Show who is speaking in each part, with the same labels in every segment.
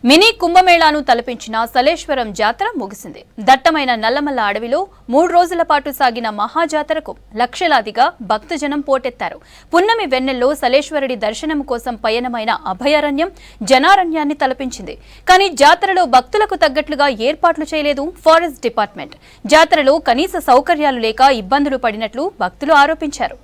Speaker 1: Mini కుంభమేళాను తలపించిన Saleshwaram జాతర ముగిసింది. దట్టమైన నల్లమల్ల అడవిలో 3 రోజుల పాటు సాగిన మహాజాతరకు లక్షలాదిగా భక్తజనం పోటెత్తారు. పున్నమి వెన్నెల్లో సలేశ్వరుడి దర్శనం కోసం పయనమైన అభయారణ్యం జనారణ్యాన్ని తలపించింది. కానీ జాతరలో భక్తులకు తగ్గట్లుగా ఏర్పాట్లు చేయలేదు ఫారెస్ట్ డిపార్ట్మెంట్. జాతరలో కనీస సౌకర్యాలు లేక ఇబ్బందులు పడినట్లు భక్తులు ఆరోపించారు.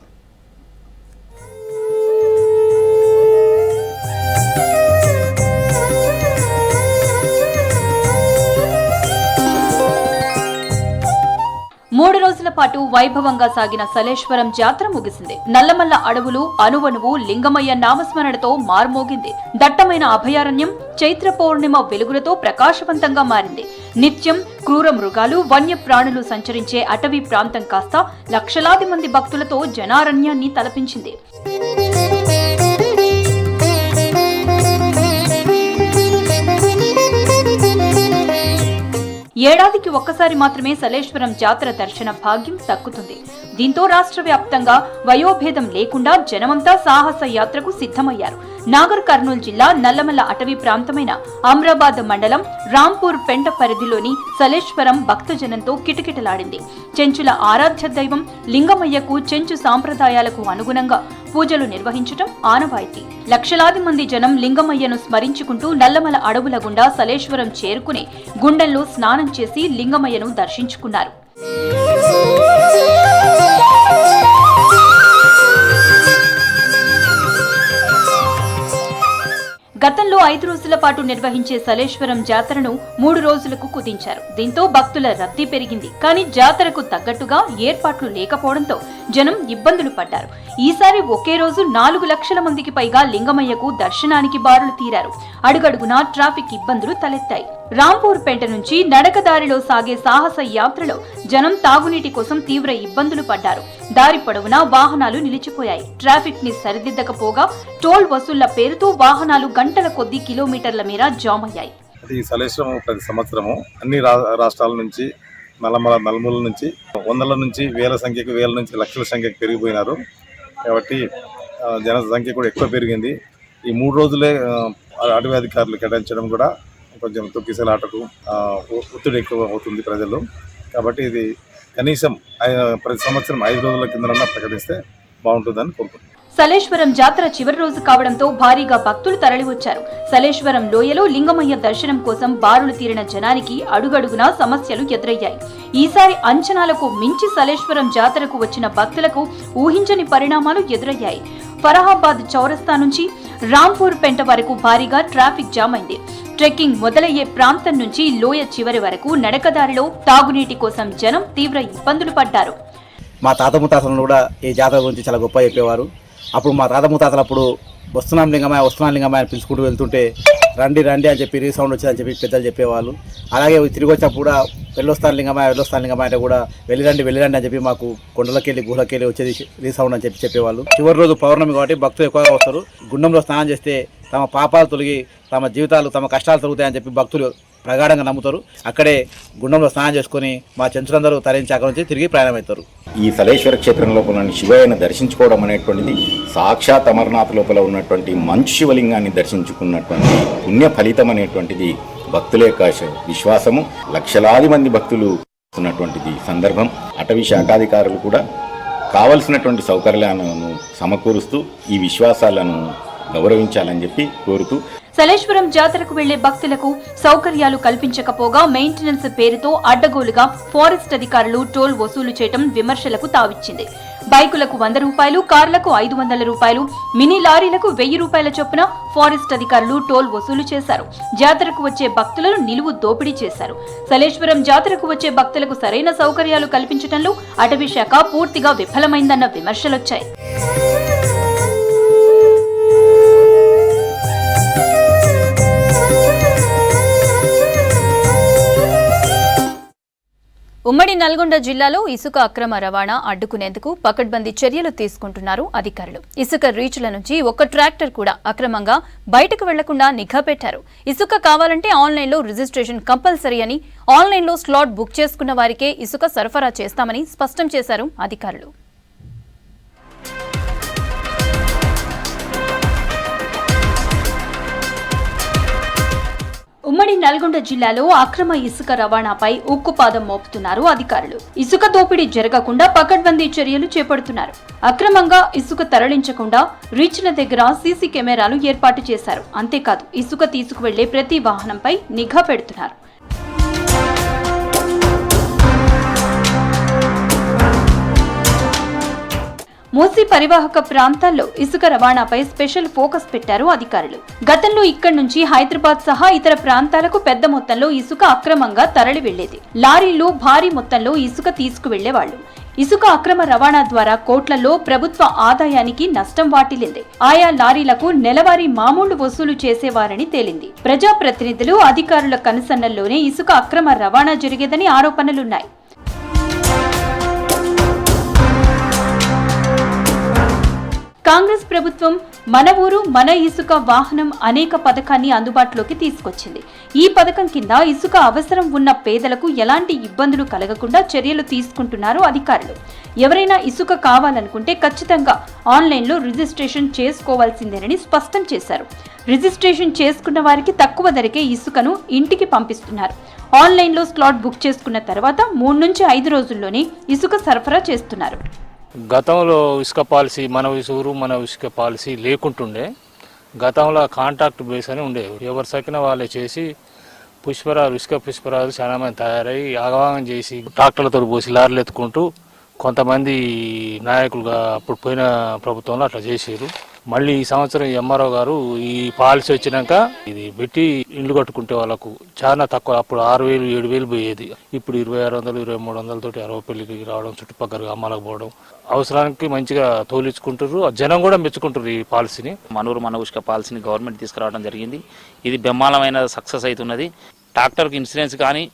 Speaker 1: మూడు రోజుల పాటు వైభవంగా సాగిన సలేశ్వరం జాతర ముగిసింది. నల్లమల్ల అడవులు అనువనువు లింగమయ్య నామస్మరణతో మార్మోగింది. దట్టమైన అభయారణ్యం చైత్ర పౌర్ణిమ వెలుగులతో ప్రకాశవంతంగా మారింది. నిత్యం క్రూర మృగాలు వన్య ప్రాణులు సంచరించే అటవీ ప్రాంతం కాస్త లక్షలాది మంది భక్తులతో జనారణ్యాన్ని తలపించింది. ఏడాదికి ఒక్కసారి మాత్రమే సలేశ్వరం జాతర దర్శన భాగ్యం దక్కుతుంది. దీంతో రాష్ట్ర వ్యాప్తంగా వయోభేదం లేకుండా జనమంతా సాహస యాత్రకు సిద్ధమయ్యారు. నాగర్ కర్నూలు జిల్లా నల్లమల్ల అటవీ ప్రాంతమైన అమ్రాబాద్ మండలం రాంపూర్ పెంట పరిధిలోని సలేశ్వరం భక్తజనంతో కిటకిటలాడింది. చెంచుల ఆరాధ్య దైవం లింగమయ్యకు చెంచు సాంప్రదాయాలకు అనుగుణంగా పూజలు నిర్వహించటం ఆనవాయితీ. లక్షలాది మంది జనం లింగమయ్యను స్మరించుకుంటూ నల్లమల అడవుల గుండా సలేశ్వరం చేరుకుని గుండెల్లో స్నానం చేసి లింగమయ్యను దర్శించుకున్నారు. గతంలో 5 రోజుల పాటు నిర్వహించే సలేశ్వరం జాతరను 3 రోజులకు కుదించారు. దీంతో భక్తుల రద్దీ పెరిగింది. కానీ జాతరకు తగ్గట్టుగా ఏర్పాట్లు లేకపోవడంతో జనం ఇబ్బందులు పడ్డారు. ఈసారి ఒకే రోజు 4 లక్షల మందికి పైగా లింగమయ్యకు దర్శనానికి బారులు తీరారు. అడుగడుగునా ట్రాఫిక్ ఇబ్బందులు తలెత్తాయి. రాంపూర్ పేట నుంచి నడకదారిలో సాగే సాహస యాత్రలో జనం తాగునీటి కోసం తీవ్ర ఇబ్బందులు పడ్డారు. దారి పొడవునా వాహనాలు నిలిచిపోయాయి. ట్రాఫిక్ ని సరిదిద్దకపోగా టోల్ వసూళ్ల పేరుతో వాహనాలు గంటల కొద్దీ కిలోమీటర్ల మేర జామ్ అయ్యాయి.
Speaker 2: ఈ సలేశ్వరం ప్రతి సంవత్సరము అన్ని రాష్ట్రాల నుంచి నలుమూల నుంచి వందల నుంచి వేల నుంచి లక్షల సంఖ్యకు పెరిగిపోయినారు. కాబట్టి జన సంఖ్య కూడా ఎక్కువ పెరిగింది. ఈ 3 రోజులే అటవీ అధికారులు కేటాయించడం కూడా కొంచెం తొక్కిసలాటకు ఒత్తిడి ఎక్కువ అవుతుంది ప్రజల్లో. కాబట్టి ఇది కనీసం ప్రతి సంవత్సరం 5 రోజుల కింద ప్రకటిస్తే బాగుంటుందని కోరుకుంటున్నాను.
Speaker 1: సలేశ్వరం జాతర చివరి రోజు కావడంతో భారీగా భక్తులు తరలివచ్చారు. సలేశ్వరం లోయలో లింగమయ్య దర్శనం కోసం బారులు తీరిన జనానికి అడుగడుగునా సమస్యలు ఎదురయ్యాయి. ఈసారి అంచనాలకు మించి సలేశ్వరం జాతరకు వచ్చిన భక్తులకు ఊహించని పరిణామాలు ఎదురయ్యాయి. ఫరహాబాద్ చౌరస్తా నుంచి రాంపూర్ పెంట వరకు భారీగా ట్రాఫిక్ జామ్ అయింది. ట్రెక్కింగ్ మొదలయ్యే ప్రాంతం నుంచి లోయ చివరి వరకు నడకదారిలో తాగునీటి కోసం జనం తీవ్ర ఇబ్బందులు పడ్డారు.
Speaker 3: మా తాత ముత్తాతలను కూడా ఈ జాతర గురించి చాలా గొప్ప చెప్పేవారు. అప్పుడు మా తాత ముత్తాతలు అప్పుడు వస్తున్నాం లింగమయ్య అని పిలుచుకుంటూ వెళ్తుంటే రండి అని చెప్పి రీసౌండ్ వచ్చిందని చెప్పి పెద్దలు చెప్పేవాళ్ళు. అలాగే తిరిగి వచ్చినప్పుడు కూడా వెళ్ళొస్తాను లింగమయ్య అంటే కూడా వెళ్ళిరండి అని చెప్పి మాకు కొండలకెళ్ళి గుహలకెళ్ళి వచ్చేది రీసౌండ్ అని చెప్పేవాళ్ళు. చివరి రోజు పౌర్ణమి కాబట్టి భక్తులు ఎక్కువగా వస్తారు. గుండంలో స్నానం చేస్తే తమ పాపాలు తొలగి తమ జీవితాలు తమ కష్టాలు తొలుగుతాయని చెప్పి భక్తులు ప్రగాఢంగా నమ్ముతారు. అక్కడే గుండంలో స్నానం చేసుకుని మా చెంచులందరూ తరించి అక్కడి నుంచి తిరిగి ప్రయాణమవుతారు.
Speaker 4: ఈ సలేశ్వర క్షేత్రం లోపల శివయ్యను దర్శించుకోవడం అనేటువంటిది సాక్షాత్ అమర్నాథ్ లోపల ఉన్నటువంటి మంచు శివలింగాన్ని దర్శించుకున్నటువంటి పుణ్య ఫలితం అనేటువంటిది భక్తుల యొక్క విశ్వాసము. లక్షలాది మంది భక్తులు ఉన్నటువంటిది సందర్భం. అటవీ శాఖాధికారులు కూడా కావలసినటువంటి సౌకర్యాలను సమకూరుస్తూ ఈ విశ్వాసాలను గౌరవించాలని చెప్పి కోరుతూ
Speaker 1: సలేశ్వరం జాతరకు వెళ్లే భక్తులకు సౌకర్యాలు కల్పించకపోగా మెయింటెనెన్స్ పేరుతో అడ్డగోలుగా ఫారెస్ట్ అధికారులు టోల్ వసూలు చేయడం విమర్శలకు తావిచ్చింది. బైకులకు 100 రూపాయలు, కార్లకు 500 రూపాయలు, మినీ లారీలకు 1000 రూపాయల చొప్పున ఫారెస్ట్ అధికారులు టోల్ వసూలు చేశారు. జాతరకు వచ్చే భక్తులను నిలువు దోపిడీ చేశారు. సలేశ్వరం జాతరకు వచ్చే భక్తులకు సరైన సౌకర్యాలు కల్పించడంలో అటవీ శాఖ పూర్తిగా విఫలమైందన్న విమర్శలొచ్చాయి. ఉమ్మడి నల్గొండ జిల్లాలో ఇసుక అక్రమ రవాణా అడ్డుకునేందుకు పకడ్బందీ చర్యలు తీసుకుంటున్నారు అధికారులు. ఇసుక రీచ్ల నుంచి ఒక్క ట్రాక్టర్ కూడా అక్రమంగా బయటకు వెళ్లకుండా నిఘా పెట్టారు. ఇసుక కావాలంటే ఆన్లైన్లో రిజిస్ట్రేషన్ కంపల్సరీ అని, ఆన్లైన్లో స్లాట్ బుక్ చేసుకున్న వారికే ఇసుక సరఫరా చేస్తామని స్పష్టం చేశారు అధికారులు. ఉమ్మడి నల్గొండ జిల్లాలో అక్రమ ఇసుక రవాణాపై ఉక్కుపాదం మోపుతున్నారు అధికారులు. ఇసుక దోపిడీ జరగకుండా పకడ్బందీ చర్యలు చేపడుతున్నారు. అక్రమంగా ఇసుక తరలించకుండా రీచ్ల దగ్గర సీసీ కెమెరాలు ఏర్పాటు చేశారు. అంతేకాదు ఇసుక తీసుకువెళ్లే ప్రతి వాహనంపై నిఘా పెడుతున్నారు. మూసీ పరివాహక ప్రాంతాల్లో ఇసుక రవాణాపై స్పెషల్ ఫోకస్ పెట్టారు అధికారులు. గతంలో ఇక్కడి నుంచి హైదరాబాద్ సహా ఇతర ప్రాంతాలకు పెద్ద మొత్తంలో ఇసుక అక్రమంగా తరలి వెళ్లేది. లారీలు భారీ మొత్తంలో ఇసుక తీసుకువెళ్లేవాళ్లు. ఇసుక అక్రమ రవాణా ద్వారా కోట్లలో ప్రభుత్వ ఆదాయానికి నష్టం వాటిల్లింది. ఆయా లారీలకు నెలవారీ మామూలు వసూలు చేసేవారని తేలింది. ప్రజాప్రతినిధులు, అధికారుల కనుసన్నల్లోనే ఇసుక అక్రమ రవాణా జరిగేదని ఆరోపణలున్నాయి. కాంగ్రెస్ ప్రభుత్వం మన ఊరు మన ఇసుక వాహనం అనేక పథకాన్ని అందుబాటులోకి తీసుకొచ్చింది. ఈ పథకం కింద ఇసుక అవసరం ఉన్న పేదలకు ఎలాంటి ఇబ్బందులు కలగకుండా చర్యలు తీసుకుంటున్నారు అధికారులు. ఎవరైనా ఇసుక కావాలనుకుంటే ఖచ్చితంగా ఆన్లైన్లో రిజిస్ట్రేషన్ చేసుకోవాల్సిందేనని స్పష్టం చేశారు. రిజిస్ట్రేషన్ చేసుకున్న వారికి తక్కువ ధరకే ఇసుకను ఇంటికి పంపిస్తున్నారు. ఆన్లైన్లో స్లాట్ బుక్ చేసుకున్న తర్వాత 3 నుంచి 5 రోజుల్లోనే ఇసుక సరఫరా చేస్తున్నారు.
Speaker 5: గతంలో ఇసుక పాలసీ మన ఊరు మన ఇసుక పాలసీ లేకుంటుండే. గతంలో కాంట్రాక్ట్ బేస్ అని ఉండేవి. ఎవరు సకిన వాళ్ళే చేసి ఇసుక పుష్పరాలు చాలా మంది తయారై ఆగవాగం చేసి ట్రాక్టర్లతో పోసి లారీలు ఎత్తుకుంటూ కొంతమంది నాయకులుగా అప్పుడు పోయిన ప్రభుత్వంలో అట్లా చేసారు. మళ్ళీ ఈ సంవత్సరం ఎంఆర్ఓ గారు ఈ పాలసీ వచ్చినాక ఇది పెట్టి ఇండ్లు కట్టుకుంటే వాళ్ళకు చాలా తక్కువ. అప్పుడు 6,000 7,000 పోయేది. ఇప్పుడు 2,600 2,300 తోటి 60 పెళ్లికి రావడం, చుట్టుపక్కల అమ్మాలకు పోవడం, అవసరానికి మంచిగా తోలించుకుంటారు. జనం కూడా మెచ్చుకుంటారు ఈ పాలసీని.
Speaker 6: మనూరు మన ఉసుక పాలసీని గవర్నమెంట్ తీసుకురావడం జరిగింది. ఇది బ్రహ్మాండమైన సక్సెస్ అవుతున్నది. ట్రాక్టర్కి ఇన్సూరెన్స్ కానీ,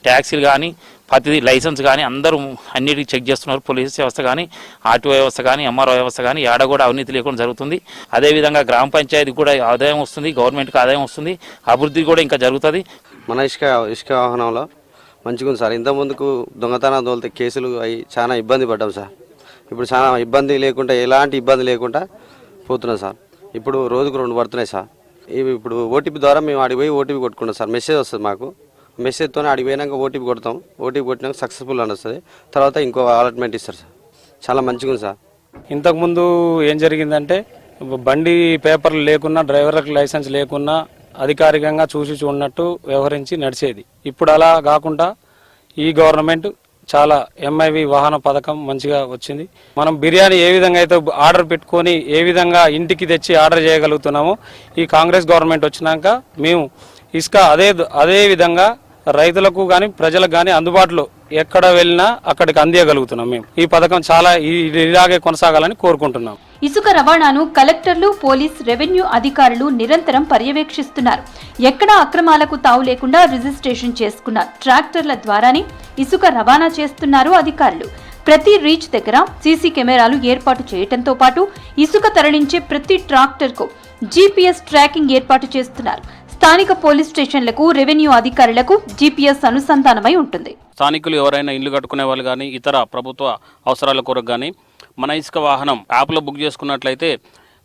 Speaker 6: ట్యాక్సీలు కానీ, ప్రతిదీ లైసెన్స్ కానీ అందరూ అన్నిటికీ చెక్ చేస్తున్నారు. పోలీస్ వ్యవస్థ కానీ, ఆర్టీఓ వ్యవస్థ కానీ, ఎంఆర్ఓ వ్యవస్థ కానీ ఏడ కూడా అవినీతి లేకుండా జరుగుతుంది. అదేవిధంగా గ్రామ పంచాయతీ కూడా ఆదాయం వస్తుంది, గవర్నమెంట్కి ఆదాయం వస్తుంది, అభివృద్ధి కూడా ఇంకా జరుగుతుంది.
Speaker 7: మన ఇసుక వాహనంలో మంచిగా ఉంది సార్. ఇంతకుముందుకు దొంగతనాలు తోలితే కేసులు అవి చాలా ఇబ్బంది పడ్డాం సార్. ఇప్పుడు చాలా ఇబ్బంది లేకుండా, ఎలాంటి ఇబ్బంది లేకుండా పోతున్నాం సార్. ఇప్పుడు రోజుకు 2 పడుతున్నాయి సార్. ఇప్పుడు ఓటీపీ ద్వారా మేము ఆడికి పోయి ఓటీపీ కొట్టుకుంటాం సార్. మెసేజ్ వస్తుంది మాకు. మెసేజ్తో ఆడికి పోయినాక ఓటీపీ కొడతాం. ఓటీపీ కొట్టినాక సక్సెస్ఫుల్ అని వస్తుంది. తర్వాత ఇంకో అలాట్మెంట్ ఇస్తారు సార్. చాలా మంచిగా ఉంది సార్.
Speaker 8: ఇంతకుముందు ఏం జరిగిందంటే బండి పేపర్లు లేకున్నా, డ్రైవర్లకు లైసెన్స్ లేకున్నా అధికారికంగా చూసి చూడనట్టు వ్యవహరించి నడిచేది. ఇప్పుడు అలా కాకుండా ఈ గవర్నమెంట్ చాలా ఎంఐవి వాహన పథకం మంచిగా వచ్చింది. మనం బిర్యానీ ఏ విధంగా అయితే ఆర్డర్ పెట్టుకొని ఏ విధంగా ఇంటికి తెచ్చి ఆర్డర్ చేయగలుగుతున్నామో, ఈ కాంగ్రెస్ గవర్నమెంట్ వచ్చినాక మేము ఇసుక అదే విధంగా రైతులకు కానీ ప్రజలకు కానీ అందుబాటులో ఎక్కడ వెళ్ళినా అక్కడికి అందియగలుగుతున్నాం. మేము ఈ పథకం చాలా ఇలాగే కొనసాగాలని కోరుకుంటున్నాం.
Speaker 1: ఇసుక రవాణాను కలెక్టర్లు, పోలీస్, రెవెన్యూ అధికారులు నిరంతరం పర్యవేక్షిస్తున్నారు. ఎక్కడా అక్రమాలకు తావు లేకుండా రిజిస్ట్రేషన్ చేసుకున్న ట్రాక్టర్ల ద్వారానే ఇసుక రవాణా చేస్తున్నారు అధికారులు. ప్రతి రీచ్ దగ్గర సీసీ కెమెరాలు ఏర్పాటు చేయడంతో పాటు ఇసుక తరలించే ప్రతి ట్రాక్టర్కు జీపీఎస్ ట్రాకింగ్ ఏర్పాటు చేస్తున్నారు. స్థానిక పోలీస్ స్టేషన్లకు, రెవెన్యూ అధికారులకు జీపీఎస్ అనుసంధానమై ఉంటుంది.
Speaker 9: స్థానికులు ఎవరైనా ఇల్లు కట్టుకునే వాళ్ళు కానీ, ఇతర ప్రభుత్వ అవసరాల కొరకు కానీ మన ఇసుక వాహనం యాప్లో బుక్ చేసుకున్నట్లయితే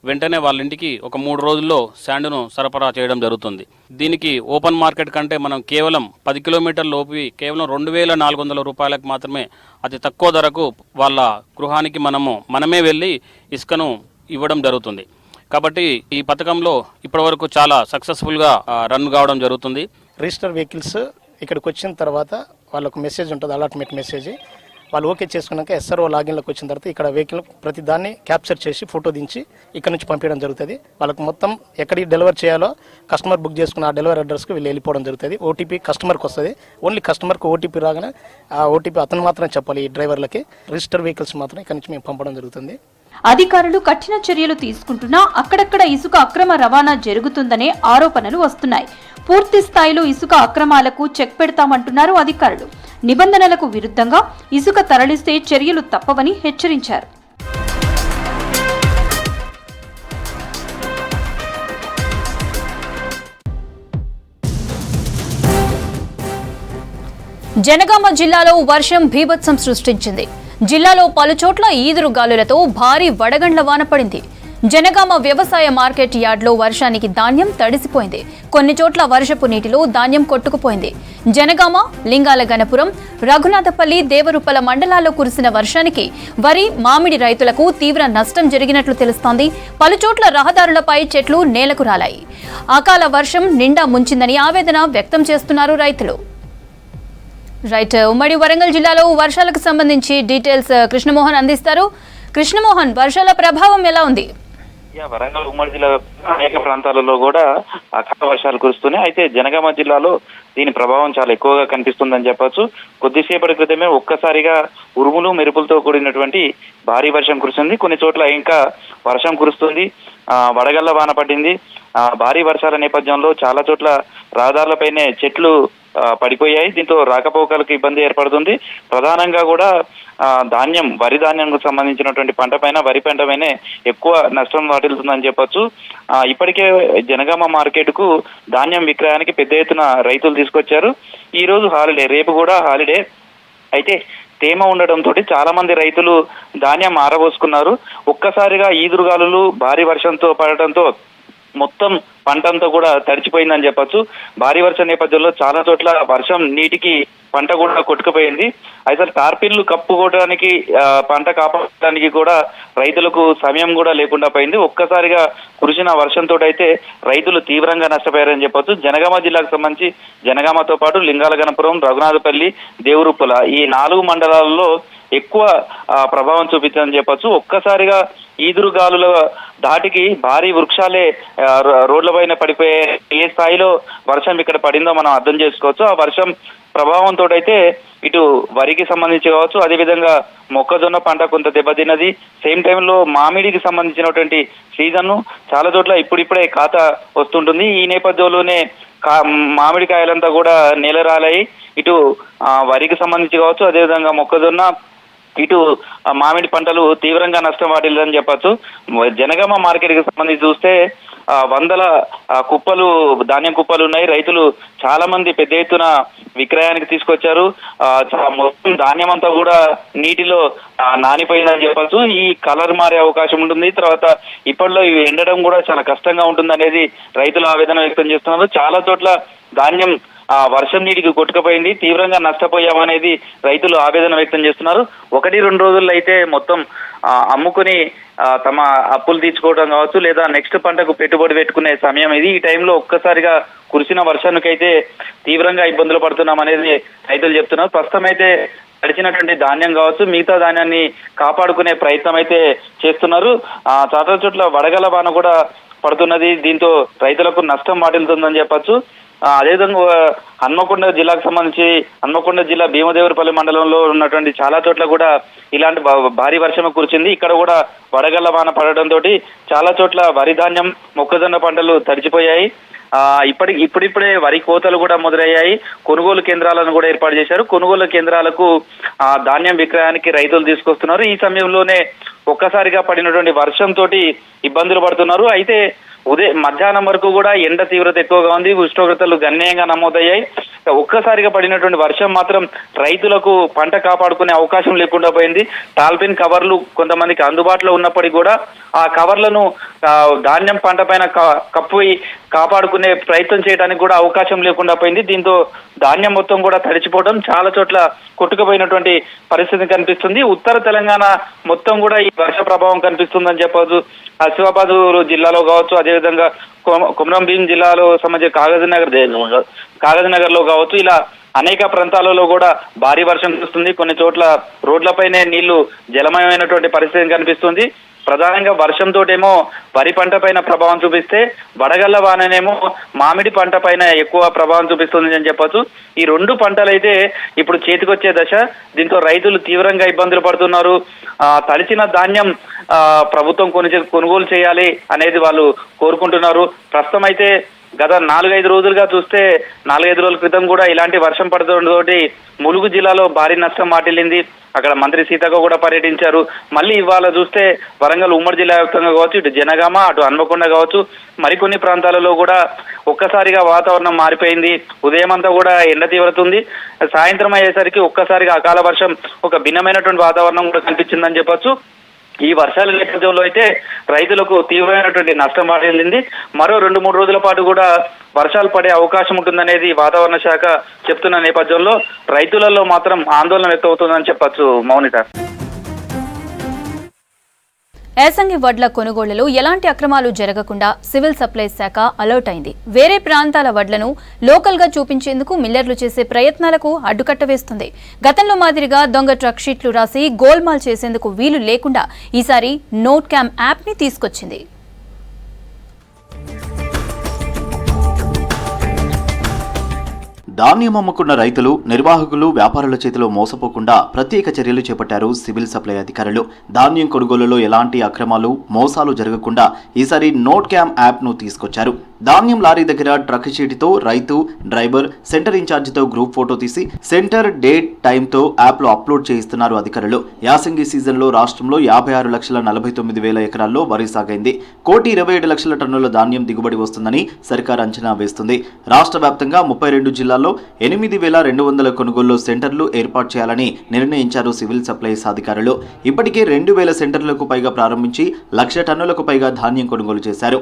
Speaker 9: వెంటనే వాళ్ళ ఇంటికి ఒక 3 రోజుల్లో శాండ్ను సరఫరా చేయడం జరుగుతుంది. దీనికి ఓపెన్ మార్కెట్ కంటే మనం కేవలం 10 కిలోమీటర్ల లోపు కేవలం 2,400 రూపాయలకు మాత్రమే అతి తక్కువ ధరకు వాళ్ళ గృహానికి మనమే వెళ్ళి ఇసుకను ఇవ్వడం జరుగుతుంది. కాబట్టి ఈ పథకంలో ఇప్పటివరకు చాలా సక్సెస్ఫుల్గా రన్ కావడం జరుగుతుంది.
Speaker 10: రిజిస్టర్ వెహికల్స్ ఇక్కడికి వచ్చిన తర్వాత వాళ్ళకు మెసేజ్ ఉంటుంది, అలాట్మెంట్ మెసేజ్. వాళ్ళు ఓకే చేసుకున్నాక ఎస్ఆర్ఓ లాగిన్లోకి వచ్చిన తర్వాత ఇక్కడ వెహికల్ ప్రతి దాన్ని క్యాప్చర్ చేసి ఫోటో దించి ఇక్కడ నుంచి పంపించడం జరుగుతుంది. వాళ్ళకు మొత్తం ఎక్కడికి డెలివర్ చేయాలో కస్టమర్ బుక్ చేసుకున్న ఆ డెలివరీ అడ్రస్కి వీళ్ళు వెళ్ళిపోవడం జరుగుతుంది. ఓటీపీ కస్టమర్కి వస్తుంది. ఓన్లీ కస్టమర్కి ఓటీపీ రాగానే ఆ ఓటీపీ అతను మాత్రం చెప్పాలి. ఈ డ్రైవర్లకి రిజిస్టర్ వెహికల్స్ మాత్రం ఇక్కడ నుంచి మేము పంపడం జరుగుతుంది.
Speaker 1: అధికారులు కఠిన చర్యలు తీసుకుంటున్నా అక్కడక్కడ ఇసుక అక్రమ రవాణా జరుగుతుందనే ఆరోపణలు వస్తున్నాయి. పూర్తి స్థాయిలో ఇసుక అక్రమాలకు చెక్ పెడతామంటున్నారు అధికారులు. నిబంధనలకు విరుద్ధంగా ఇసుక తరలిస్తే చర్యలు తప్పవని హెచ్చరించారు. జనగామ జిల్లాలో వర్షం బీభత్సం సృష్టించింది. జిల్లాలో పలుచోట్ల ఈదురుగాలులతో భారీ వడగండ్ల వాన పడింది.
Speaker 11: జనగామ వ్యవసాయ మార్కెట్ యార్డ్లో వర్షానికి ధాన్యం తడిసిపోయింది. కొన్ని చోట్ల వర్షపు నీటిలో ధాన్యం కొట్టుకుపోయింది. జనగామ, లింగాల గణపురం, రఘునాథపల్లి, దేవరుప్పల మండలాల్లో కురిసిన వర్షానికి వరి, మామిడి రైతులకు తీవ్ర నష్టం జరిగినట్లు తెలుస్తోంది. పలుచోట్ల రహదారులపై చెట్లు నేలకు రాలాయి. అకాల వర్షం నిండా ముంచిందని ఆవేదన వ్యక్తం చేస్తున్నారు రైతులు. ఉమ్మడి వరంగల్ జిల్లాలో వర్షాలకు సంబంధించి డీటెయిల్స్ కృష్ణమోహన్ అందిస్తారు. కృష్ణమోహన్, వర్షాల ప్రభావం ఎలా ఉంది?
Speaker 12: వరంగల్ ఉమ్మడి జిల్లా అనేక ప్రాంతాలలో కూడా అకాల వర్షాలు కురుస్తున్నాయి. అయితే జనగామ జిల్లాలో దీని ప్రభావం చాలా ఎక్కువగా కనిపిస్తుందని చెప్పొచ్చు. కొద్దిసేపటి క్రితమే ఒక్కసారిగా ఉరుములు మెరుపులతో కూడినటువంటి భారీ వర్షం కురుస్తుంది. కొన్ని చోట్ల ఇంకా వర్షం కురుస్తుంది. వడగళ్ల వాన పడింది. భారీ వర్షాల నేపథ్యంలో చాలా చోట్ల రహదారులపైనే చెట్లు పడిపోయాయి. దీంతో రాకపోకలకు ఇబ్బంది ఏర్పడుతుంది. ప్రధానంగా కూడా ధాన్యం, వరి ధాన్యానికి సంబంధించినటువంటి పంట పైన, వరి పంట పైన ఎక్కువ నష్టం వాటిల్తుందని చెప్పొచ్చు. ఇప్పటికే జనగామ మార్కెట్ కు ధాన్యం విక్రయానికి పెద్ద ఎత్తున రైతులు తీసుకొచ్చారు. ఈ రోజు హాలిడే, రేపు కూడా హాలిడే. అయితే తేమ ఉండడంతో చాలా మంది రైతులు ధాన్యం ఆరబోసుకున్నారు. ఒక్కసారిగా ఈదురుగాలులు భారీ వర్షంతో పడటంతో మొత్తం పంటంతా కూడా తడిచిపోయిందని చెప్పొచ్చు. భారీ వర్షం నేపథ్యంలో చాలా చోట్ల వర్షం నీటికి పంట కూడా కొట్టుకుపోయింది. అసలు టార్పిన్లు కప్పుకోవడానికి, పంట కాపాడడానికి కూడా రైతులకు సమయం కూడా లేకుండా పోయింది. ఒక్కసారిగా కురిసిన వర్షంతో అయితే రైతులు తీవ్రంగా నష్టపోయారని చెప్పొచ్చు. జనగామ జిల్లాకు సంబంధించి జనగామతో పాటు లింగాలగనపురం, రఘునాథపల్లి, దేవరుప్పల ఈ 4 మండలాల్లో ఎక్కువ ప్రభావం చూపించిందని చెప్పొచ్చు. ఒక్కసారిగా ఈదురుగాలుల ధాటికి భారీ వృక్షాలే రోడ్ల పైన పడిపోయే ఏ స్థాయిలో వర్షం ఇక్కడ పడిందో మనం అర్థం చేసుకోవచ్చు. ఆ వర్షం ప్రభావంతో అయితే ఇటు వరికి సంబంధించి కావచ్చు, అదేవిధంగా మొక్కజొన్న పంట కొంత దెబ్బతిన్నది. సేమ్ టైంలో మామిడికి సంబంధించినటువంటి సీజన్ చాలా చోట్ల ఇప్పుడిప్పుడే ఖాత వస్తుంటుంది. ఈ నేపథ్యంలోనే మామిడికాయలంతా కూడా నేలరాలాయి. ఇటు వరికి సంబంధించి కావచ్చు, అదేవిధంగా మొక్కజొన్న, ఇటు మామిడి పంటలు తీవ్రంగా నష్టం వాటిల్లని చెప్పచ్చు. జనగామ మార్కెట్కి సంబంధించి చూస్తే వందల కుప్పలు, ధాన్యం కుప్పలు ఉన్నాయి. రైతులు చాలా మంది పెద్ద ఎత్తున విక్రయానికి తీసుకొచ్చారు. మొత్తం ధాన్యం అంతా కూడా నీటిలో నానిపోయిందని చెప్పచ్చు. ఈ కలర్ మారే అవకాశం ఉంటుంది. తర్వాత ఇప్పట్లో ఇవి ఎండడం కూడా చాలా కష్టంగా ఉంటుంది అనేది రైతులు ఆవేదన వ్యక్తం చేస్తున్నారు. చాలా చోట్ల ధాన్యం వర్షం నీటికి కొట్టుకుపోయింది. తీవ్రంగా నష్టపోయామనేది రైతులు ఆవేదన వ్యక్తం చేస్తున్నారు. 1-2 రోజుల్లో అయితే మొత్తం అమ్ముకుని తమ అప్పులు తీర్చుకోవడం కావచ్చు, లేదా నెక్స్ట్ పంటకు పెట్టుబడి పెట్టుకునే సమయం ఇది. ఈ టైంలో ఒక్కసారిగా కురిసిన వర్షానికైతే తీవ్రంగా ఇబ్బందులు పడుతున్నాం అనేది రైతులు చెప్తున్నారు. ప్రస్తుతం అయితే తడిచినటువంటి ధాన్యం కావచ్చు, మిగతా ధాన్యాన్ని కాపాడుకునే ప్రయత్నం అయితే చేస్తున్నారు. చాలా చోట్ల వడగల వాన కూడా పడుతున్నది. దీంతో రైతులకు నష్టం వాటిల్తుందని చెప్పచ్చు. అదేవిధంగా హన్మకొండ జిల్లాకు సంబంధించి హన్మకొండ జిల్లా భీమదేవరపల్లి మండలంలో ఉన్నటువంటి చాలా చోట్ల కూడా ఇలాంటి భారీ వర్షం కురిచింది. ఇక్కడ కూడా వడగళ్ల వాన పడడంతో చాలా చోట్ల వరి ధాన్యం, మొక్కజొన్న పంటలు తడిచిపోయాయి. ఇప్పుడిప్పుడే వరి కోతలు కూడా మొదలయ్యాయి. కొనుగోలు కేంద్రాలను కూడా ఏర్పాటు చేశారు. కొనుగోలు కేంద్రాలకు ధాన్యం విక్రయానికి రైతులు తీసుకొస్తున్నారు. ఈ సమయంలోనే ఒక్కసారిగా పడినటువంటి వర్షంతో ఇబ్బందులు పడుతున్నారు. అయితే మధ్యాహ్నం వరకు కూడా ఎండ తీవ్రత ఎక్కువగా ఉంది. ఉష్ణోగ్రతలు గణనీయంగా నమోదయ్యాయి. ఒక్కసారిగా పడినటువంటి వర్షం మాత్రం రైతులకు పంట కాపాడుకునే అవకాశం లేకుండా పోయింది. టాల్పిన్ కవర్లు కొంతమందికి అందుబాటులో ఉన్నప్పటికీ కూడా ఆ కవర్లను ధాన్యం పంట పైన కప్పి కాపాడుకునే ప్రయత్నం చేయడానికి కూడా అవకాశం లేకుండా పోయింది. దీంతో ధాన్యం మొత్తం కూడా తడిచిపోవడం, చాలా చోట్ల కొట్టుకుపోయినటువంటి పరిస్థితి కనిపిస్తుంది. ఉత్తర తెలంగాణ మొత్తం కూడా ఈ వర్ష ప్రభావం కనిపిస్తుందని చెప్పవచ్చు. ఆసిఫాబాద్ జిల్లాలో కావచ్చు, అదేవిధంగా కొమరం భీం జిల్లాలో సంబంధించి కాగజ్ నగర్ లో కావచ్చు, ఇలా అనేక ప్రాంతాలలో కూడా భారీ వర్షం కురుస్తుంది. కొన్ని చోట్ల రోడ్లపైనే నీళ్లు జలమయమైనటువంటి పరిస్థితి కనిపిస్తుంది. ప్రధానంగా వర్షంతో ఏమో వరి పంట పైన ప్రభావం చూపిస్తే, వడగళ్ల వాననేమో మామిడి పంట పైన ఎక్కువ ప్రభావం చూపిస్తుంది అని చెప్పొచ్చు. ఈ 2 పంటలు అయితే ఇప్పుడు చేతికొచ్చే దశ. దీంతో రైతులు తీవ్రంగా ఇబ్బందులు పడుతున్నారు. తడిచిన ధాన్యం ప్రభుత్వం కొనుగోలు చేయాలి అనేది వాళ్ళు కోరుకుంటున్నారు. ప్రస్తుతం అయితే గత 4-5 రోజులుగా చూస్తే, 4-5 రోజుల క్రితం కూడా ఇలాంటి వర్షం పడుతుండటంతో ములుగు జిల్లాలో భారీ నష్టం వాటిల్లింది. అక్కడ మంత్రి సీతక్క కూడా పర్యటించారు. మళ్ళీ ఇవాళ చూస్తే వరంగల్ ఉమ్మడి జిల్లా వ్యాప్తంగా కావచ్చు, ఇటు జనగామ, అటు హన్మకొండ కావచ్చు, మరికొన్ని ప్రాంతాలలో కూడా ఒక్కసారిగా వాతావరణం మారిపోయింది. ఉదయం అంతా కూడా ఎండ తీవ్రత ఉంది. సాయంత్రం అయ్యేసరికి ఒక్కసారిగా అకాల వర్షం, ఒక భిన్నమైనటువంటి వాతావరణం కూడా కనిపించిందని చెప్పొచ్చు. ఈ వర్షాల నేపథ్యంలో అయితే రైతులకు తీవ్రమైనటువంటి నష్టం వాటిల్లింది. మరో 2-3 రోజుల పాటు కూడా వర్షాలు పడే అవకాశం ఉంటుందనేది వాతావరణ శాఖ చెప్తున్న నేపథ్యంలో రైతులలో మాత్రం ఆందోళన వ్యక్తమవుతుందని చెప్పొచ్చు మౌనిక.
Speaker 11: యాసంగి వడ్ల కొనుగోళ్లలో ఎలాంటి అక్రమాలు జరగకుండా సివిల్ సప్లైస్ శాఖ అలర్ట్ అయింది. వేరే ప్రాంతాల వడ్లను లోకల్గా చూపించేందుకు మిల్లర్లు చేసే ప్రయత్నాలకు అడ్డుకట్ట వేస్తుంది. గతంలో మాదిరిగా దొంగ ట్రక్ షీట్లు రాసి గోల్మాల్ చేసేందుకు వీలు లేకుండా ఈసారి నోట్ క్యామ్ యాప్ని తీసుకొచ్చింది.
Speaker 13: ధాన్యం అమ్ముకున్న రైతులు, నిర్వాహకులు, వ్యాపారుల చేతిలో మోసపోకుండా ప్రత్యేక చర్యలు చేపట్టారు సివిల్ సప్లై అధికారులు. ధాన్యం కొనుగోలులో ఎలాంటి అక్రమాలు, మోసాలు జరగకుండా ఈసారి నోట్ క్యామ్ యాప్ను తీసుకొచ్చారు. ధాన్యం లారీ దగ్గర ట్రక్ షీట్తో రైతు, డ్రైవర్, సెంటర్ ఇన్ఛార్జితో గ్రూప్ ఫోటో తీసి సెంటర్, డేట్, టైంతో యాప్లో అప్లోడ్ చేయిస్తున్నారు అధికారులు. యాసంగి సీజన్లో రాష్ట్రంలో 56,49,000 ఎకరాల్లో వరి సాగైంది. 1,27,00,000 టన్నుల ధాన్యం దిగుబడి వస్తుందని సర్కార్ అంచనా వేస్తుంది. రాష్ట్ర వ్యాప్తంగా 32 జిల్లాల్లో 8,200 కొనుగోలు సెంటర్లు ఏర్పాటు చేయాలని నిర్ణయించారు సివిల్ సప్లైస్ అధికారులు. ఇప్పటికే 2,000 సెంటర్లకు పైగా ప్రారంభించి 1,00,000 టన్నులకు పైగా ధాన్యం కొనుగోలు చేశారు.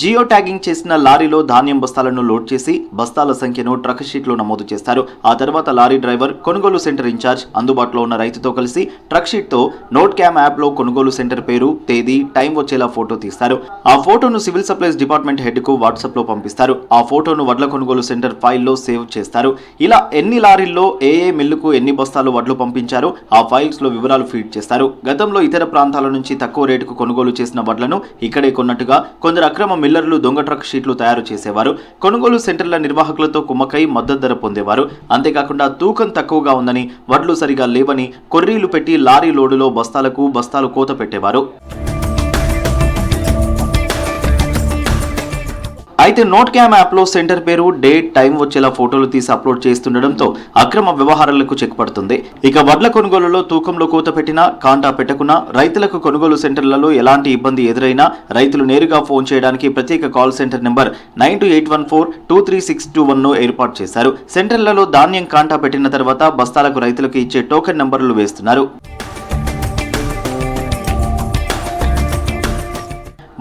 Speaker 13: జియో ట్యాగింగ్ చేసిన లారీలో ధాన్యం బస్తాలను లోడ్ చేసి బస్తాల సంఖ్యను ట్రక్ షీట్లో నమోదు చేస్తారు. ఆ తర్వాత లారీ డ్రైవర్, కొనుగోలు సెంటర్ ఇన్ఛార్జ్ అందుబాటులో ఉన్న రైతుతో కలిసి ట్రక్ షీట్తో నోట్ క్యామ్ యాప్లో కొనుగోలు సెంటర్ పేరు, తేదీ, టైం వచ్చేలా ఫోటో తీస్తారు. ఆ ఫోటోను సివిల్ సప్లైస్ డిపార్ట్మెంట్ హెడ్కు వాట్సాప్లో పంపిస్తారు. ఆ ఫోటోను వడ్ల కొనుగోలు సెంటర్ ఫైల్లో సేవ్ చేస్తారు. ఇలా ఎన్ని లారీల్లో ఏ మిల్లుకు ఎన్ని బస్తాలు వడ్లు పంపించారో ఆ ఫైల్స్లో వివరాలు ఫీడ్ చేస్తారు. గతంలో ఇతర ప్రాంతాల నుంచి తక్కువ రేటుకు కొనుగోలు చేసిన వడ్లను ఇక్కడే కొన్నట్టుగా కొందరు అక్రమ మిల్లర్లు దొంగ ట్రక్ షీట్లు తయారు చేసేవారు. కొనుగోలు సెంటర్ల నిర్వాహకులతో కుమ్మకై మద్దతు ధర పొందేవారు. అంతేకాకుండా తూకం తక్కువగా ఉందని, వడ్లు సరిగా లేవని కొర్రీలు పెట్టి లారీ లోడులో బస్తాలు కోత పెట్టేవారు. అయితే నోట్ క్యామ్ యాప్లో సెంటర్ పేరు, డేట్, టైం వచ్చేలా ఫోటోలు తీసి అప్లోడ్ చేస్తుండటంతో అక్రమ వ్యవహారాలకు చెక్ పడుతుంది. ఇక వడ్ల కొనుగోలులో తూకంలో కోత పెట్టినా, కాంటా పెట్టకున్నా రైతులకు కొనుగోలు సెంటర్లలో ఎలాంటి ఇబ్బంది ఎదురైనా రైతులు నేరుగా ఫోన్ చేయడానికి ప్రత్యేక కాల్ సెంటర్ నెంబర్ 9281423621ను ఏర్పాటు చేశారు. సెంటర్లలో ధాన్యం కాంటా పెట్టిన తర్వాత బస్తాలకు రైతులకు ఇచ్చే టోకెన్ నంబర్లు వేస్తున్నారు.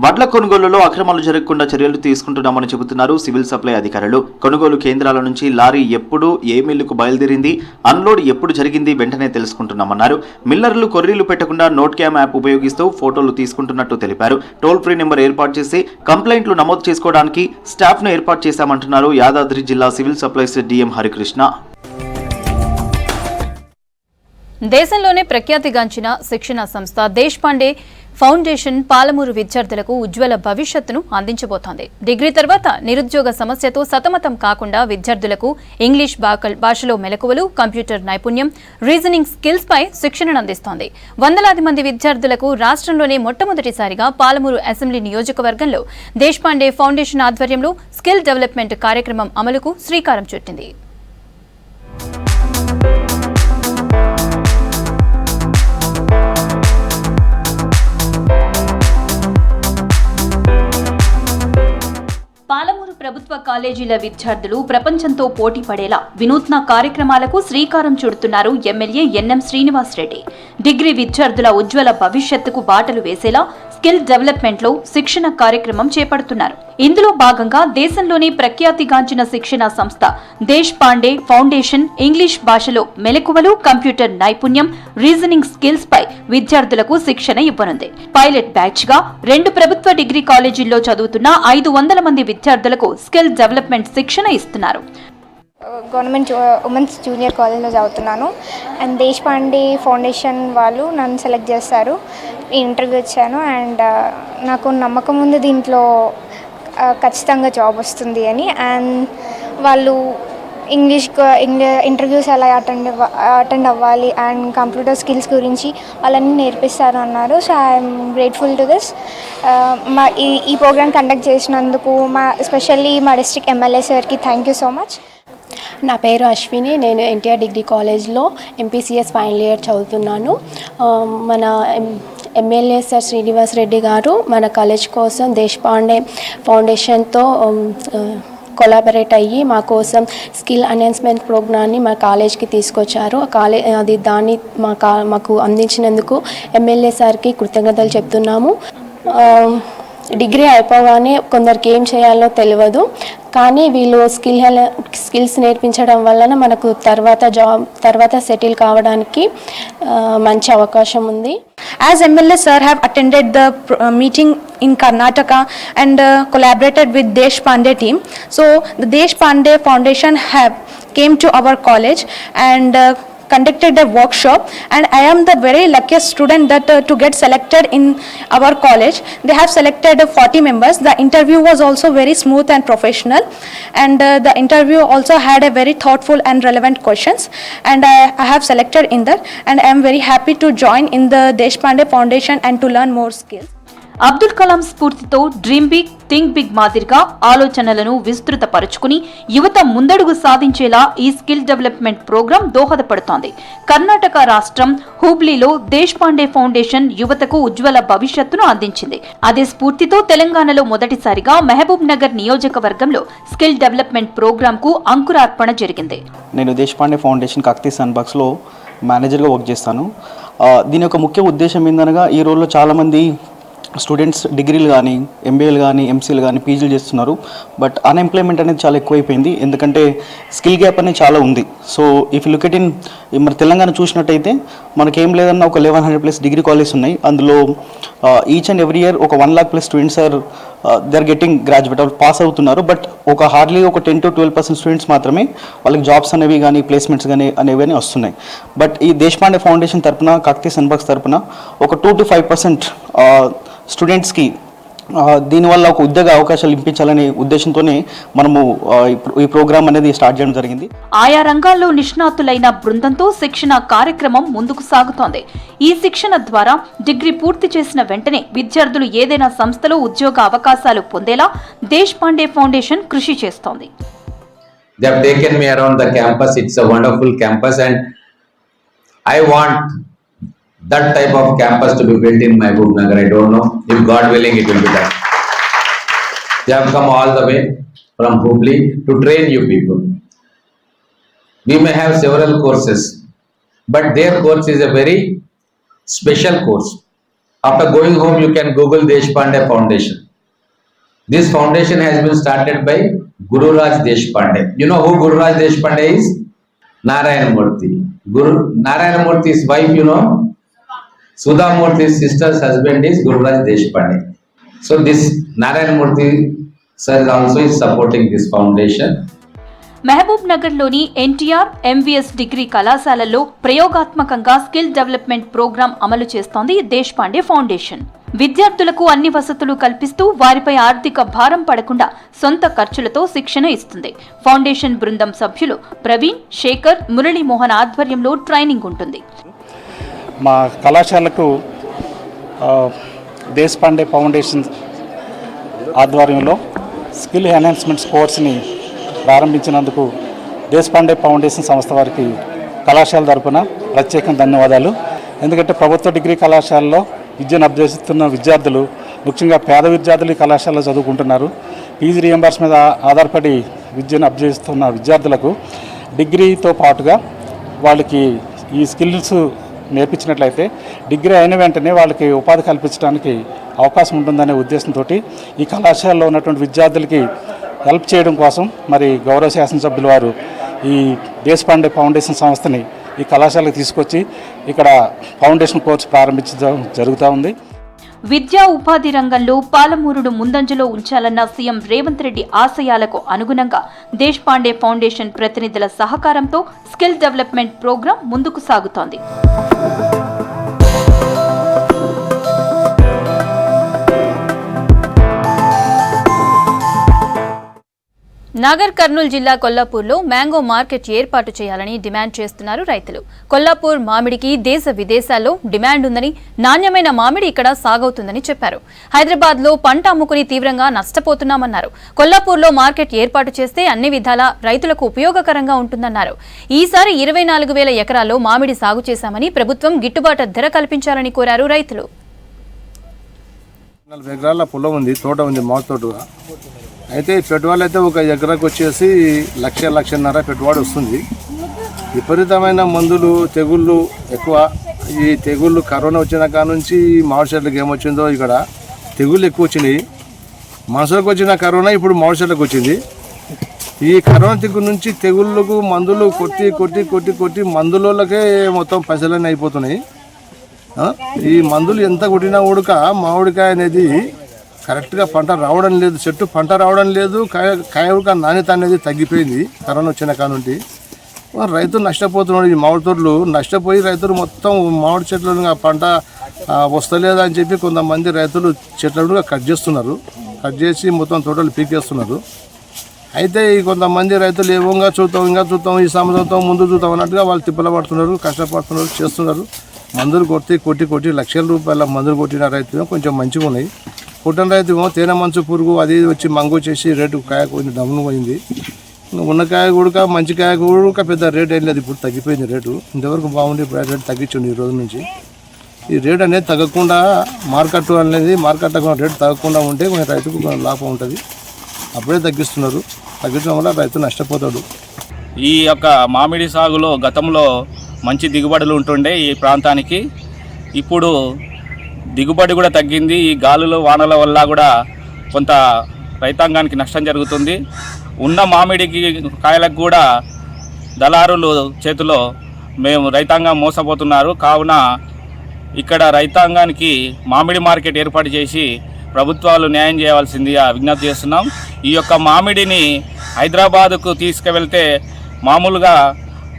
Speaker 13: వడ్ల కొనుగోలులో అక్రమాలు జరగకుండా చర్యలు తీసుకుంటున్నామని చెబుతున్నారు సివిల్ సప్లై అధికారులు. కొనుగోలు కేంద్రాల నుంచి లారీ ఎప్పుడు, ఏ మిల్లుకు బయలుదేరింది, అన్లోడ్ ఎప్పుడు జరిగింది వెంటనే తెలుసుకుంటున్నామన్నారు. మిల్లర్లు కొర్రీలు పెట్టకుండా నోట్ క్యామ్ యాప్ ఉపయోగిస్తూ ఫోటోలు తీసుకుంటున్నట్టు తెలిపారు. టోల్ ఫ్రీ నెంబర్ ఏర్పాటు చేసి కంప్లైంట్లు నమోదు చేసుకోవడానికి స్టాఫ్ను ఏర్పాటు చేశామంటున్నారు యాదాద్రి జిల్లా సివిల్ సప్లైస్ డిఎం హరికృష్ణ.
Speaker 11: దేశంలోనే ప్రఖ్యాతిగాంచిన శిక్షణ సంస్థ దేశపాండే ఫౌండేషన్ పాలమూరు విద్యార్థులకు ఉజ్వల భవిష్యత్తును అందించబోతోంది. డిగ్రీ తర్వాత నిరుద్యోగ సమస్యతో సతమతం కాకుండా విద్యార్థులకు ఇంగ్లీష్ భాషలో మెలకువలు, కంప్యూటర్ నైపుణ్యం, రీజనింగ్ స్కిల్స్ పై శిక్షణను అందిస్తోంది. వందలాది మంది విద్యార్థులకు రాష్ట్రంలోనే మొట్టమొదటిసారిగా పాలమూరు అసెంబ్లీ నియోజకవర్గంలో దేశపాండే ఫౌండేషన్ ఆధ్వర్యంలో స్కిల్ డెవలప్మెంట్ కార్యక్రమం అమలుకు శ్రీకారం చుట్టింది.
Speaker 1: పాలమూరు ప్రభుత్వ కాలేజీల విద్యార్థులు ప్రపంచంతో పోటీ పడేలా వినూత్న కార్యక్రమాలకు శ్రీకారం చుడుతున్నారు MLA NM Srinivas Reddy. Degree విద్యార్థుల ఉజ్వల భవిష్యత్తుకు బాటలు వేసేలా స్కిల్ డెవలప్మెంట్ లో శిక్షణ కార్యక్రమం చేపడుతున్నారు. ఇందులో భాగంగా దేశంలోని ప్రఖ్యాతిగాంచిన శిక్షణ సంస్థ దేశపాండే ఫౌండేషన్ ఇంగ్లీష్ భాషలో మెలకువలు, కంప్యూటర్ నైపుణ్యం, రీజనింగ్ స్కిల్స్ పై విద్యార్థులకు శిక్షణ ఇవ్వనుంది. పైలట్ బ్యాచ్ గా 2 ప్రభుత్వ డిగ్రీ కాలేజీల్లో చదువుతున్న 500 మంది విద్యార్థులకు స్కిల్ డెవలప్మెంట్ శిక్షణ ఇస్తున్నారు.
Speaker 14: గవర్నమెంట్ ఉమెన్స్ జూనియర్ కాలేజ్లో చదువుతున్నాను. అండ్ దేశపాండే ఫౌండేషన్ వాళ్ళు నన్ను సెలెక్ట్ చేస్తారు. ఇంటర్వ్యూ వచ్చాను అండ్ నాకు నమ్మకం ఉంది దీంట్లో ఖచ్చితంగా జాబ్ వస్తుంది అని. అండ్ వాళ్ళు ఇంటర్వ్యూస్ ఎలా అటెండ్ అవ్వాలి అండ్ కంప్యూటర్ స్కిల్స్ గురించి వాళ్ళని నేర్పిస్తారు అన్నారు. So I'm grateful to this. ఈ ప్రోగ్రామ్ కండక్ట్ చేసినందుకు ఎస్పెషల్లీ మా డిస్ట్రిక్ట్ ఎమ్మెల్యే సార్కి థ్యాంక్ యూ సో మచ్.
Speaker 15: నా పేరు అశ్విని. నేను ఎన్టీఆర్ డిగ్రీ కాలేజ్లో ఎంపీసీఎస్ ఫైనల్ ఇయర్ చదువుతున్నాను. మన ఎమ్మెల్యే సార్ శ్రీనివాస్ రెడ్డి గారు మన కాలేజ్ కోసం దేశపాండే ఫౌండేషన్తో కొలాబరేట్ అయ్యి మా కోసం స్కిల్ ఎన్హాన్స్మెంట్ ప్రోగ్రామ్ని మా కాలేజ్కి తీసుకొచ్చారు. దాన్ని మాకు అందించినందుకు ఎమ్మెల్యే సార్కి కృతజ్ఞతలు చెప్తున్నాము. డిగ్రీ అయిపోగానే కొందరికి ఏం చేయాలో తెలియదు, కానీ వీళ్ళు స్కిల్స్ నేర్పించడం వలన మనకు తర్వాత సెటిల్ కావడానికి మంచి అవకాశం ఉంది.
Speaker 16: As MLA sir have attended the meeting in Karnataka and collaborated with Deshpande team. So the Deshpande Foundation have came to our college and conducted a workshop, and I am the very luckiest student that to get selected in our college. They have selected 40 members. The interview was also very smooth and professional, and the interview also had a very thoughtful and relevant questions, and I have selected in that, and I am very happy to join in the Deshpande Foundation and to learn more skills.
Speaker 1: Abdul Kalam స్ఫూర్తితో dream big think big మాదిరిగా ఆలోచనలను విస్తృతపరుచుకుని యువత ముందడుగు సాధించేలా ఈ skill development programme దోహదపడుతోంది. Karnataka రాష్ట్రం హుబ్లీలో Deshpande foundation యువతకు ఉజ్వల భవిష్యత్తును అందించింది. అదే స్ఫూర్తితో తెలంగాణలో మొదటిసారిగా మహబూబ్ నగర్ నియోజకవర్గంలో స్కిల్ డెవలప్మెంట్ ప్రోగ్రాంకు అంకురార్పణ జరిగింది.
Speaker 17: నేను దేశపాండే ఫౌండేషన్ కాకతీయ సన్బాక్స్లో మేనేజర్గా వర్క్ చేస్తాను. దీని యొక్క ముఖ్య ఉద్దేశం ఏందనగా ఈ రోజులో చాలామంది స్టూడెంట్స్ డిగ్రీలు కానీ ఎంబీఏలు కానీ ఎంసీలు కానీ పీజీలు చేస్తున్నారు. బట్ అన్ఎంప్లాయ్మెంట్ అనేది చాలా ఎక్కువైపోయింది, ఎందుకంటే స్కిల్ గ్యాప్ అనేది చాలా ఉంది. So if look at in మరి తెలంగాణ చూసినట్టయితే మనకేం లేదన్నా ఒక 1100+ డిగ్రీ కాలేజెస్ ఉన్నాయి. అందులో ఈచ్ అండ్ ఎవ్రీ ఇయర్ ఒక 1 lakh+ students they are getting graduate pass అవుతున్నారు. బట్ ఒక హార్డ్లీ ఒక 10 to 12% స్టూడెంట్స్ మాత్రమే వాళ్ళకి జాబ్స్ అనేవి కానీ ప్లేస్మెంట్స్ కానీ అనేవి వస్తున్నాయి. బట్ ఈ దేశపాండే ఫౌండేషన్ తరపున కాకతీయ సన్బాక్స్ తరపున ఒక 2 to 5% స్టూడెంట్స్కి దీనివల్ల ఒక ఉద్యోగ అవకాశాలు ఇప్పించాలనే ఉద్దేశంతోనే మనము ఈ ప్రోగ్రామ్ అనేది స్టార్ట్ చేయడం జరిగింది.
Speaker 1: ఆయా రంగాల్లో నిష్ణాతులైన బృందంతో శిక్షణ కార్యక్రమం ముందుకు సాగుతోంది. ఈ శిక్షణ ద్వారా డిగ్రీ పూర్తి చేసిన వెంటనే విద్యార్థులు ఏదైనా సంస్థలో ఉద్యోగ అవకాశాలు పొందేలా దేశపాండే ఫౌండేషన్ కృషి చేస్తోంది.
Speaker 18: They have taken me around the campus. It's a wonderful campus, and I want that type of campus to be built in Mahbub Nagar. I don't know, if God willing it will be done. They have come all the way from Hubli to train you people. We may have several courses, but their course is a very special course. After going home, you can Google Deshpande Foundation. This foundation has been started by Guru Raj Deshpande. You know who Guru Raj Deshpande is? Narayana Murthy. Guru Narayana Murthy's wife, you know, Sudha Murthy's sister's husband is Guru Raj Deshpande. So this Narayana Murthy sir also is supporting this foundation.
Speaker 1: Mahabub నగర్లోని NTR MVS degree కళాశాలల్లో ప్రయోగాత్మకంగా skill development programme అమలు చేస్తోంది Deshpande foundation. విద్యార్థులకు అన్ని వసతులు కల్పిస్తూ వారిపై ఆర్థిక భారం పడకుండా సొంత ఖర్చులతో శిక్షణ ఇస్తుంది. ఫౌండేషన్ బృందం సభ్యులు ప్రవీణ్, శేఖర్, మురళీమోహన్ ఆధ్వర్యంలో ట్రైనింగ్ ఉంటుంది.
Speaker 8: మా కళాశాలకు దేశపాండే ఫౌండేషన్ ఆధ్వర్యంలో స్కిల్ ఎన్హాన్స్మెంట్స్ కోర్స్ని ప్రారంభించినందుకు దేశపాండే ఫౌండేషన్ సంస్థ వారికి కళాశాల తరపున ప్రత్యేకంగా ధన్యవాదాలు. ఎందుకంటే ప్రభుత్వ డిగ్రీ కళాశాలలో విద్యను అభ్యసిస్తున్న విద్యార్థులు, ముఖ్యంగా పేద విద్యార్థులు ఈ కళాశాలలో చదువుకుంటున్నారు. ఫీజు రియంబర్స్ మీద ఆధారపడి విద్యను అభ్యసిస్తున్న విద్యార్థులకు డిగ్రీతో పాటుగా వాళ్ళకి ఈ స్కిల్స్ నేర్పించినట్లయితే డిగ్రీ అయిన వెంటనే వాళ్ళకి ఉపాధి కల్పించడానికి అవకాశం ఉంటుందనే ఉద్దేశంతో ఈ కళాశాలలో ఉన్నటువంటి విద్యార్థులకి హెల్ప్ చేయడం కోసం మరి గౌరవ శాసనసభ్యుల వారు ఈ దేశపాండే ఫౌండేషన్ సంస్థని ఈ కళాశాలకు తీసుకొచ్చి ఇక్కడ ఫౌండేషన్ కోర్సు ప్రారంభించడం జరుగుతూ ఉంది.
Speaker 1: విద్యా ఉపాధి రంగంలో పాలమూరును ముందంజలో ఉంచాలన్న సీఎం రేవంత్ రెడ్డి ఆశయాలకు అనుగుణంగా దేశపాండే ఫౌండేషన్ ప్రతినిధుల సహకారంతో స్కిల్ డెవలప్మెంట్ ప్రోగ్రాం ముందుకు సాగుతోంది.
Speaker 11: నాగర్ కర్నూలు జిల్లా కొల్లాపూర్లో మ్యాంగో మార్కెట్ ఏర్పాటు చేయాలని డిమాండ్ చేస్తున్నారు రైతులు. కొల్లాపూర్ మామిడికి దేశ విదేశాల్లో డిమాండ్ ఉందని, నాణ్యమైన మామిడి ఇక్కడ సాగవుతుందని చెప్పారు. హైదరాబాద్లో పంట అమ్ముకుని తీవ్రంగా నష్టపోతున్నామన్నారు. కొల్లాపూర్లో మార్కెట్ ఏర్పాటు చేస్తే అన్ని విధాలా రైతులకు ఉపయోగకరంగా ఉంటుందన్నారు. ఈసారి 24,000 ఎకరాల్లో మామిడి సాగు చేశామని, ప్రభుత్వం గిట్టుబాటు ధర కల్పించాలని కోరారు రైతులు.
Speaker 19: 40 ఎకరాల పొలం ఉంది, తోట ఉంది, మామిడి తోట. అయితే పెట్టుబడి అయితే ఒక ఎకరాకు వచ్చేసి 1,00,000-1,50,000 పెట్టుబడి వస్తుంది. విపరీతమైన మందులు, తెగుళ్ళు ఎక్కువ. ఈ తెగుళ్ళు కరోనా వచ్చిన కాడ నుంచి మామిడి చెట్లకు ఏమొచ్చిందో ఇక్కడ తెగుళ్ళు ఎక్కువ వచ్చినాయి. మనుషులకు వచ్చిన కరోనా ఇప్పుడు మామిడి చెట్లకు వచ్చింది. ఈ కరోనా తెగుల నుంచి తెగుళ్ళకు మందులు కొట్టి మందులకే మొత్తం పైసలన్నీ అయిపోతున్నాయి. ఈ మందులు ఎంత కొట్టినా ఉడక మామిడికాయ అనేది కరెక్ట్గా పంట రావడం లేదు, చెట్టు పంట రావడం లేదు, కాయ ఉడక నాణ్యత అనేది తగ్గిపోయింది కరోనా వచ్చిన కాడ నుండి. రైతులు నష్టపోతున్నాడు. ఈ మామిడి తోటలు నష్టపోయి రైతులు మొత్తం మామిడి చెట్లను పంట వస్తలేదని చెప్పి కొంతమంది రైతులు చెట్లను కట్ చేస్తున్నారు. కట్ చేసి మొత్తం తోటలు పీకేస్తున్నారు. అయితే ఈ కొంతమంది రైతులు ఇంకా చూద్దాం ఈ సంవత్సరంతో ముందు చూద్దాం అన్నట్టుగా వాళ్ళు తిప్పలు పడుతున్నారు, కష్టపడుతున్నారు, చేస్తున్నారు. మందులు కొట్టి లక్షల రూపాయల మందులు కొట్టిన రైతు కొంచెం మంచిగా ఉన్నాయి. కొట్టిన రైతు తేనె మంచు పురుగు అది వచ్చి మంగు చేసి రేటు కాయ కొంచెం డౌన్ పోయింది. ఉన్న కాయ కూడా మంచి కాయ కూడా పెద్ద రేట్ ఏం లేదు, ఇప్పుడు తగ్గిపోయింది రేటు. ఇంతవరకు బాగుంది, ఇప్పుడు రేటు తగ్గించండి ఈ రోజు నుంచి. ఈ రేట్ అనేది తగ్గకుండా మార్కెట్ రేటు తగ్గకుండా ఉంటే కొంచెం రైతుకు కొంచెం లాభం ఉంటుంది. అప్పుడే తగ్గిస్తున్నారు. తగ్గించడం వల్ల రైతు నష్టపోతాడు.
Speaker 8: ఈ యొక్క మామిడి సాగులో గతంలో మంచి దిగుబడులు ఉంటుండే ఈ ప్రాంతానికి. ఇప్పుడు దిగుబడి కూడా తగ్గింది. ఈ గాలులు వానల వల్ల కూడా కొంత రైతాంగానికి నష్టం జరుగుతుంది. ఉన్న మామిడికి కాయలకు కూడా దళారులు చేతిలో రైతాంగం మోసపోతున్నారు. కావున ఇక్కడ రైతాంగానికి మామిడి మార్కెట్ ఏర్పాటు చేసి ప్రభుత్వాలు న్యాయం చేయవలసిందిగా విజ్ఞప్తి చేస్తున్నాం. ఈ యొక్క మామిడిని హైదరాబాదుకు తీసుకువెళ్తే మామూలుగా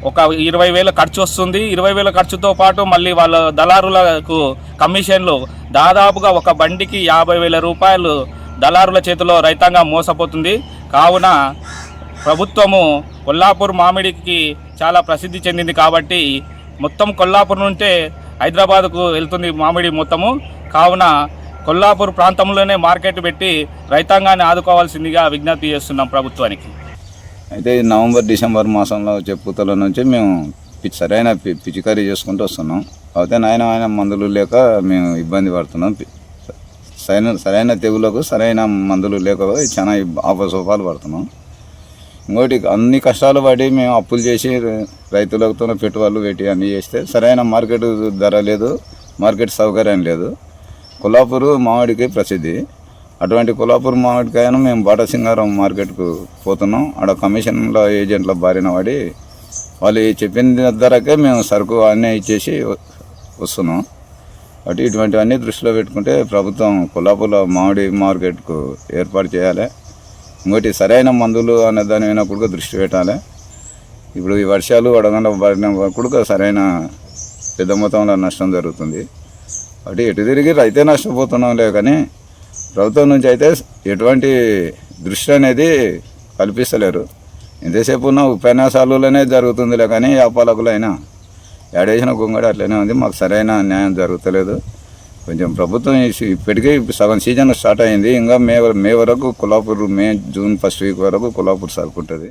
Speaker 8: ఒక 20,000 ఖర్చు వస్తుంది. 20,000 ఖర్చుతో పాటు మళ్ళీ వాళ్ళ దళారులకు కమిషన్లు దాదాపుగా ఒక బండికి 50,000 రూపాయలు దళారుల చేతిలో రైతాంగం మోసపోతుంది. కావున ప్రభుత్వము కొల్లాపూర్ మామిడికి చాలా ప్రసిద్ధి చెందింది కాబట్టి మొత్తం కొల్లాపూర్ నుంటే హైదరాబాద్కు వెళ్తుంది మామిడి మొత్తము. కావున కొల్లాపూర్ ప్రాంతంలోనే మార్కెట్ పెట్టి రైతాంగాన్ని ఆదుకోవాల్సిందిగా విజ్ఞప్తి చేస్తున్నాం ప్రభుత్వానికి.
Speaker 20: అయితే నవంబర్ డిసెంబర్ మాసంలో వచ్చే పూతల నుంచి మేము సరైన పిచికారీ చేసుకుంటూ వస్తున్నాం. అయితే నాయన మందులు లేక మేము ఇబ్బంది పడుతున్నాం. సరైన తెగులకు సరైన మందులు లేక చాలా ఆపసోపాలు పడుతున్నాం. ఇంకోటి అన్ని కష్టాలు పడి మేము అప్పులు చేసి రైతులతో పెట్టుబడులు పెట్టి అన్నీ చేస్తే సరైన మార్కెట్ ధర లేదు, మార్కెట్ సౌకర్యం లేదు. కొల్లాపూర్ మామిడికి ప్రసిద్ధి. అటువంటి కొల్లాపూర్ మామిడికాయను మేము బాటసింగారం మార్కెట్కు పోతున్నాం. ఆడ కమిషన్ల ఏజెంట్ల బారిన పడి వాళ్ళు చెప్పిన ధరకే మేము సరుకు అన్నీ ఇచ్చేసి వస్తున్నాం. కాబట్టి ఇటువంటివన్నీ దృష్టిలో పెట్టుకుంటే ప్రభుత్వం కొల్లాపూర్లో మామిడి మార్కెట్కు ఏర్పాటు చేయాలి. ఇంకోటి సరైన మందులు అనే దాని అయినప్పుడు దృష్టి పెట్టాలి. ఇప్పుడు ఈ వర్షాలు వడగండ్ల పడినప్పుడు సరైన పెద్ద మొత్తంలో నష్టం జరుగుతుంది. కాబట్టి ఎటు తిరిగి రైతే నష్టపోతున్నాంలే కానీ ప్రభుత్వం నుంచి అయితే ఎటువంటి దృష్టి అనేది కల్పిస్తలేరు. ఎంతసేపు ఉన్న ఉపన్యాసాలలోనే జరుగుతుందిలే కానీ వ్యాపారకులైనా ఏడేసిన గొంగడి అట్లనే ఉంది. మాకు సరైన న్యాయం జరుగుతలేదు. కొంచెం ప్రభుత్వం ఇప్పటికీ సగం సీజన్ స్టార్ట్ అయింది. ఇంకా మే వరకు కొల్లాపూర్ జూన్ 1st వీక్ వరకు కొల్లాపూర్ సరుకుంటుంది.